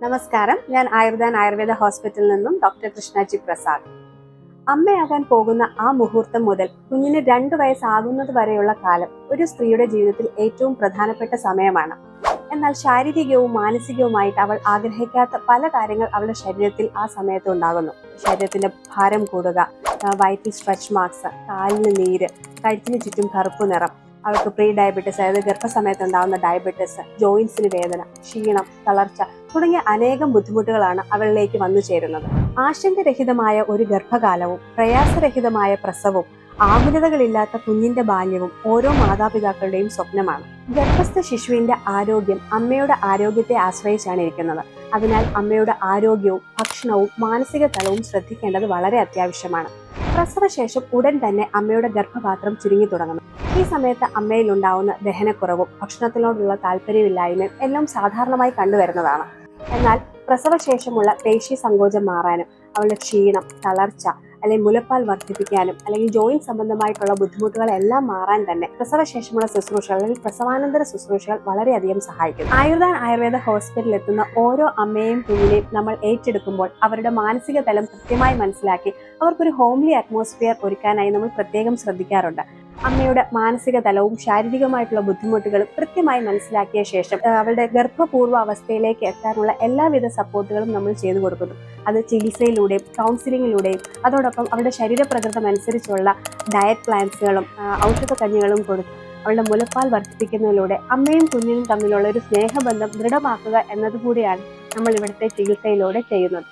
നമസ്കാരം. ഞാൻ ആയുർവേദ ഹോസ്പിറ്റലിൽ നിന്നും ഡോക്ടർ കൃഷ്ണ ജി പ്രസാദ്. അമ്മയാകാൻ പോകുന്ന ആ മുഹൂർത്തം മുതൽ കുഞ്ഞിന് 2 വയസ്സാകുന്നത് വരെയുള്ള കാലം ഒരു സ്ത്രീയുടെ ജീവിതത്തിൽ ഏറ്റവും പ്രധാനപ്പെട്ട സമയമാണ്. എന്നാൽ ശാരീരികവും മാനസികവുമായിട്ട് അവൾ ആഗ്രഹിക്കാത്ത പല കാര്യങ്ങൾ അവളുടെ ശരീരത്തിൽ ആ സമയത്ത് ഉണ്ടാകുന്നു. ശരീരത്തിന്റെ ഭാരം കൂടുക, വയറ്റിൽ സ്ട്രെച്ച് മാർക്സ്, കാലിന് നീര്, കഴുത്തിന് ചുറ്റും കറുപ്പ് നിറം, അവൾക്ക് പ്രീ ഡയബറ്റിസ് അതായത് ഗർഭസമയത്ത് ഉണ്ടാകുന്ന ഡയബറ്റിസ്, ജോയിൻസിന് വേദന, ക്ഷീണം, തളർച്ച തുടങ്ങിയ അനേകം ബുദ്ധിമുട്ടുകളാണ് അവളിലേക്ക് വന്നു ചേരുന്നത്. ആശങ്കരഹിതമായ ഒരു ഗർഭകാലവും പ്രയാസരഹിതമായ പ്രസവവും ആകുലതകളില്ലാത്ത കുഞ്ഞിന്റെ ബാല്യവും ഓരോ മാതാപിതാക്കളുടെയും സ്വപ്നമാണ്. ഗർഭസ്ഥ ശിശുവിന്റെ ആരോഗ്യം അമ്മയുടെ ആരോഗ്യത്തെ ആശ്രയിച്ചാണ് ഇരിക്കുന്നത്. അതിനാൽ അമ്മയുടെ ആരോഗ്യവും ഭക്ഷണവും മാനസിക തലവും ശ്രദ്ധിക്കേണ്ടത് വളരെ അത്യാവശ്യമാണ്. പ്രസവശേഷം ഉടൻ തന്നെ അമ്മയുടെ ഗർഭപാത്രം ചുരുങ്ങി തുടങ്ങുന്നു. ഈ സമയത്ത് അമ്മയിൽ ഉണ്ടാവുന്ന ദഹനക്കുറവും ഭക്ഷണത്തിനോടുള്ള താല്പര്യമില്ലായ്മയും എല്ലാം സാധാരണമായി കണ്ടുവരുന്നതാണ്. എന്നാൽ പ്രസവശേഷമുള്ള പേശി സങ്കോചം മാറാനും അവളുടെ ക്ഷീണം, തളർച്ച അല്ലെങ്കിൽ മുലപ്പാൽ വർദ്ധിപ്പിക്കാനും അല്ലെങ്കിൽ ജോയിന്റ് സംബന്ധമായിട്ടുള്ള ബുദ്ധിമുട്ടുകളെല്ലാം മാറാൻ തന്നെ പ്രസവശേഷമുള്ള ശുശ്രൂഷകൾ അല്ലെങ്കിൽ പ്രസവാനന്തര ശുശ്രൂഷകൾ വളരെയധികം സഹായിക്കും. ആയുർവേദ ഹോസ്പിറ്റലിൽ എത്തുന്ന ഓരോ അമ്മയെയും കുഞ്ഞിനെയും നമ്മൾ ഏറ്റെടുക്കുമ്പോൾ അവരുടെ മാനസിക തലം കൃത്യമായി മനസ്സിലാക്കി അവർക്കൊരു ഹോംലി അറ്റ്മോസ്ഫിയർ ഒരുക്കാനായി നമ്മൾ പ്രത്യേകം ശ്രദ്ധിക്കാറുണ്ട്. അമ്മയുടെ മാനസിക തലവും ശാരീരികമായിട്ടുള്ള ബുദ്ധിമുട്ടുകളും കൃത്യമായി മനസ്സിലാക്കിയ ശേഷം അവളുടെ ഗർഭപൂർവ്വ അവസ്ഥയിലേക്ക് എത്താനുള്ള എല്ലാവിധ സപ്പോർട്ടുകളും നമ്മൾ ചെയ്തു കൊടുക്കുന്നു. അത് ചികിത്സയിലൂടെയും കൗൺസിലിങ്ങിലൂടെയും അതോടൊപ്പം അവളുടെ ശരീരപ്രകൃതം അനുസരിച്ചുള്ള ഡയറ്റ് പ്ലാൻസുകളും ഔഷധ കഞ്ഞികളും കൊടുത്ത് അവളുടെ മുലപ്പാൽ വർദ്ധിപ്പിക്കുന്നതിലൂടെ അമ്മയും കുഞ്ഞിനും തമ്മിലുള്ള ഒരു സ്നേഹബന്ധം ദൃഢമാക്കുക എന്നതുകൂടിയാണ് നമ്മൾ ഇവിടുത്തെ ചികിത്സയിലൂടെ ചെയ്യുന്നത്.